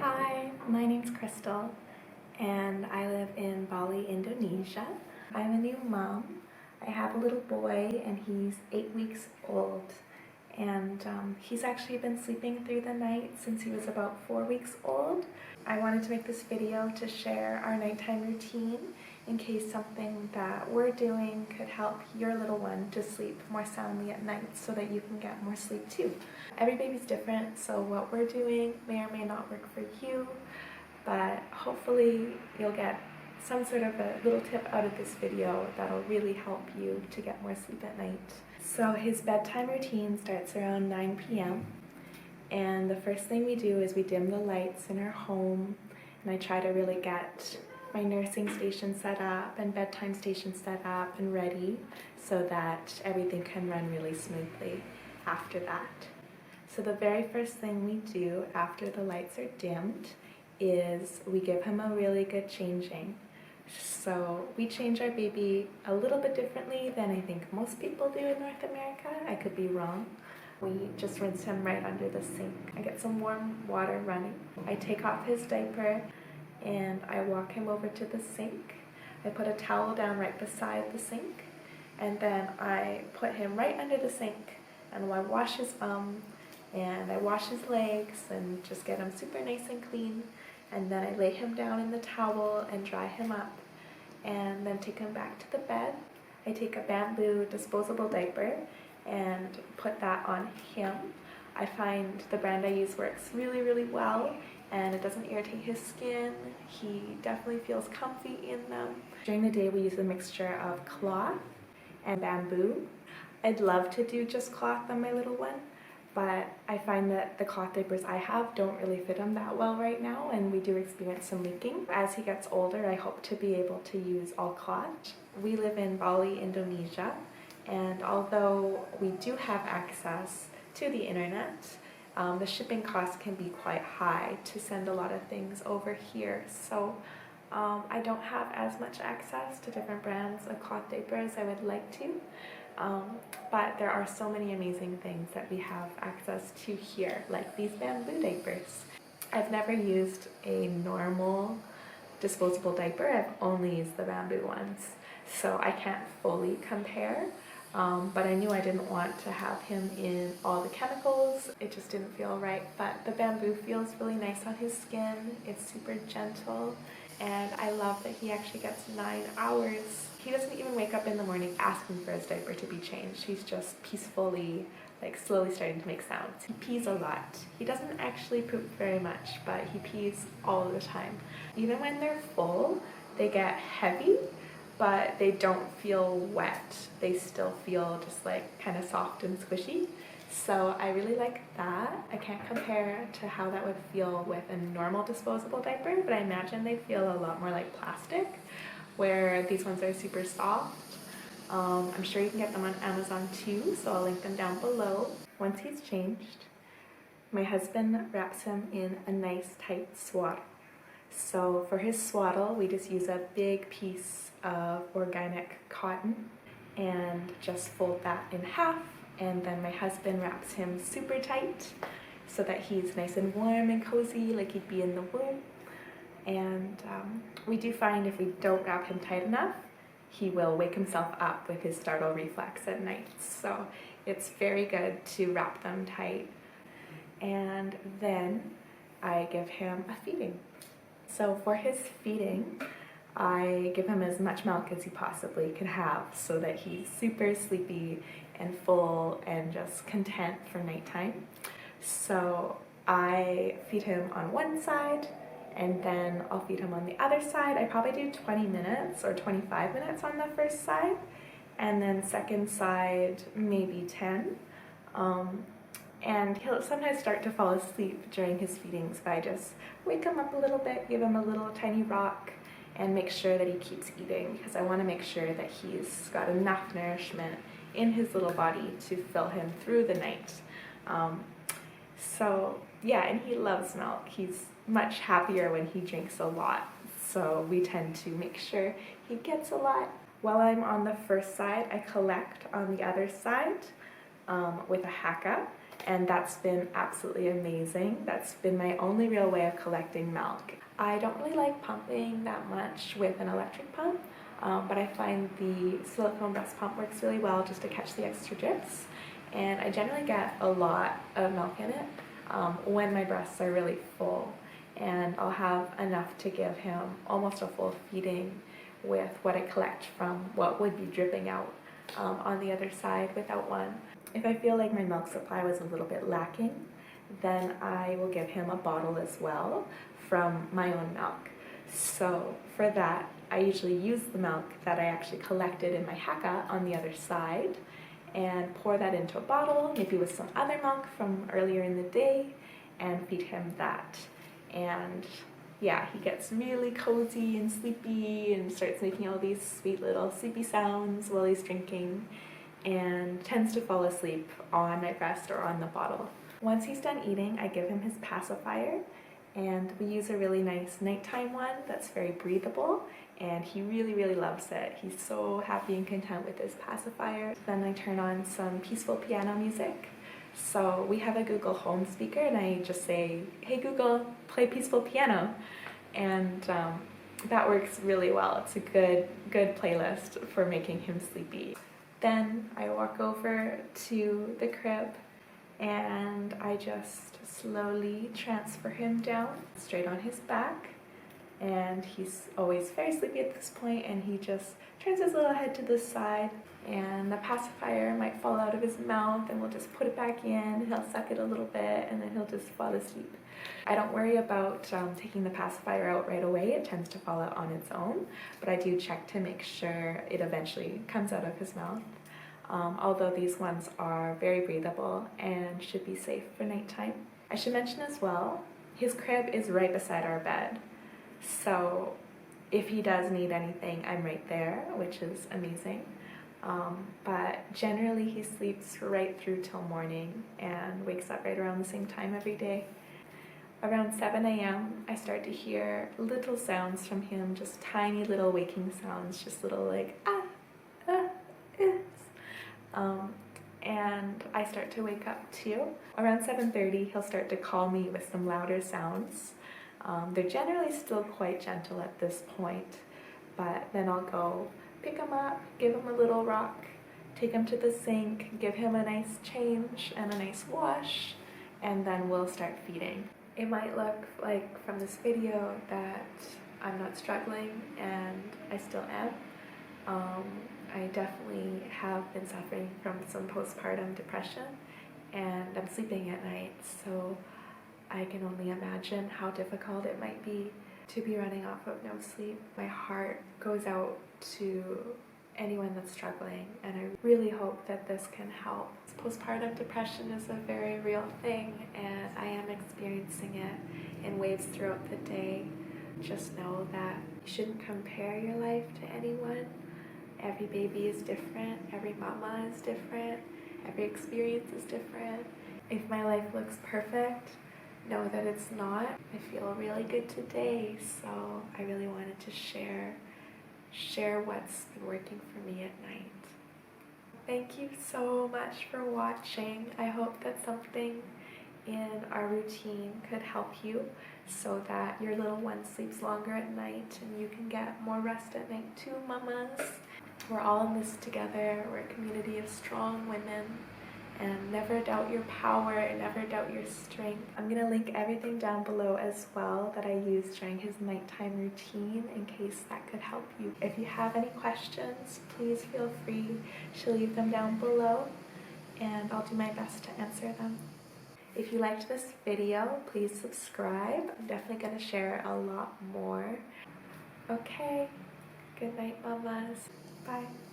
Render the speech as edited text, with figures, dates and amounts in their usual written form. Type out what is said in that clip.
Hi, my name's Crystal and I live in Bali, Indonesia. I'm a new mom. I have a little boy and he's 8 weeks old, and he's actually been sleeping through the night since he was about 4 weeks old. I wanted to make this video to share our nighttime routine in case something that we're doing could help your little one to sleep more soundly at night so that you can get more sleep too. Every baby's different, so what we're doing may or may not work for you, but hopefully you'll get some sort of a little tip out of this video that'll really help you to get more sleep at night. So his bedtime routine starts around 9 p.m. and the first thing we do is we dim the lights in our home, and I try to really get my nursing station set up and bedtime station set up and ready so that everything can run really smoothly after that. So the very first thing we do after the lights are dimmed is we give him a really good changing. So we change our baby a little bit differently than I think most people do in North America. I could be wrong. We just rinse him right under the sink. I get some warm water running. I take off his diaper and I walk him over to the sink. I put a towel down right beside the sink, and then I put him right under the sink and I wash his bum and I wash his legs and just get him super nice and clean, and then I lay him down in the towel and dry him up and then take him back to the bed. I take a bamboo disposable diaper and put that on him. I find the brand I use works really well and it doesn't irritate his skin. He definitely feels comfy in them. During the day we use a mixture of cloth and bamboo. I'd love to do just cloth on my little one, but I find that the cloth diapers I have don't really fit him that well right now, and we do experience some leaking. As he gets older, I hope to be able to use all cloth. We live in Bali, Indonesia, and although we do have access to the internet, the shipping costs can be quite high to send a lot of things over here. So I don't have as much access to different brands of cloth diapers as I would like to. But there are so many amazing things that we have access to here, like these bamboo diapers. I've never used a normal disposable diaper. I've only used the bamboo ones, so I can't fully compare. But I knew I didn't want to have him in all the chemicals. It just didn't feel right. But the bamboo feels really nice on his skin. It's super gentle. And I love that he actually gets 9 hours. He doesn't even wake up in the morning asking for his diaper to be changed. He's just peacefully, slowly starting to make sounds. He pees a lot. He doesn't actually poop very much, but he pees all the time. Even when they're full, they get heavy, but they don't feel wet. They still feel just kind of soft and squishy. So I really like that. I can't compare to how that would feel with a normal disposable diaper, but I imagine they feel a lot more like plastic, where these ones are super soft. I'm sure you can get them on Amazon too, so I'll link them down below. Once he's changed, my husband wraps him in a nice tight swaddle. So for his swaddle, we just use a big piece of organic cotton and just fold that in half, and then my husband wraps him super tight so that he's nice and warm and cozy like he'd be in the womb. And we do find if we don't wrap him tight enough, he will wake himself up with his startle reflex at night. So it's very good to wrap them tight. And then I give him a feeding. So for his feeding, I give him as much milk as he possibly can have so that he's super sleepy and full and just content for nighttime. So I feed him on one side and then I'll feed him on the other side. I probably do 20 minutes or 25 minutes on the first side, and then second side maybe 10. And he'll sometimes start to fall asleep during his feedings, but I just wake him up a little bit, give him a little tiny rock, and make sure that he keeps eating, because I want to make sure that he's got enough nourishment in his little body to fill him through the night. So yeah, and he loves milk. He's much happier when he drinks a lot, so we tend to make sure he gets a lot. While I'm on the first side, I collect on the other side with a haka, and that's been absolutely amazing. That's been my only real way of collecting milk. I don't really like pumping that much with an electric pump, but I find the silicone breast pump works really well just to catch the extra drips, and I generally get a lot of milk in it when my breasts are really full, and I'll have enough to give him almost a full feeding with what I collect from what would be dripping out on the other side without one. If I feel like my milk supply was a little bit lacking, then I will give him a bottle as well from my own milk. So for that, I usually use the milk that I actually collected in my haka on the other side and pour that into a bottle, maybe with some other milk from earlier in the day, and feed him that. And yeah, he gets really cozy and sleepy and starts making all these sweet little sleepy sounds while he's drinking, and tends to fall asleep on my breast or on the bottle. Once he's done eating, I give him his pacifier, and we use a really nice nighttime one that's very breathable, and he really loves it. He's so happy and content with his pacifier. Then I turn on some peaceful piano music. So we have a Google Home speaker, and I just say, "Hey Google, play peaceful piano," and that works really well. It's a good playlist for making him sleepy. Then I walk over to the crib and I just slowly transfer him down straight on his back, and he's always very sleepy at this point, and he just turns his little head to the side, and the pacifier might fall out of his mouth, and we'll just put it back in. He'll suck it a little bit and then he'll just fall asleep. I don't worry about taking the pacifier out right away. It tends to fall out on its own, but I do check to make sure it eventually comes out of his mouth. Although these ones are very breathable and should be safe for nighttime. I should mention as well, his crib is right beside our bed. So if he does need anything, I'm right there, which is amazing. But generally he sleeps right through till morning and wakes up right around the same time every day. Around 7 a.m. I start to hear little sounds from him, just tiny little waking sounds, just little like and I start to wake up too. Around 7:30 he'll start to call me with some louder sounds. They're generally still quite gentle at this point, but then I'll go pick him up, give him a little rock, take him to the sink, give him a nice change and a nice wash, and then we'll start feeding. It might look like from this video that I'm not struggling, and I still am. I definitely have been suffering from some postpartum depression, and I'm sleeping at night, so I can only imagine how difficult it might be to be running off of no sleep. My heart goes out to anyone that's struggling, and I really hope that this can help. Postpartum depression is a very real thing, and I am experiencing it in waves throughout the day. Just know that you shouldn't compare your life to anyone. Every baby is different, every mama is different, every experience is different. If my life looks perfect, know that it's not. I feel really good today, so I really wanted to share what's been working for me at night. Thank you so much for watching. I hope that something in our routine could help you so that your little one sleeps longer at night and you can get more rest at night too, mamas. We're all in this together. We're a community of strong women, and never doubt your power and never doubt your strength. I'm gonna link everything down below as well that I used during his nighttime routine in case that could help you. If you have any questions, please feel free to leave them down below, and I'll do my best to answer them. If you liked this video, please subscribe. I'm definitely gonna share a lot more. Okay, good night, mamas. Bye.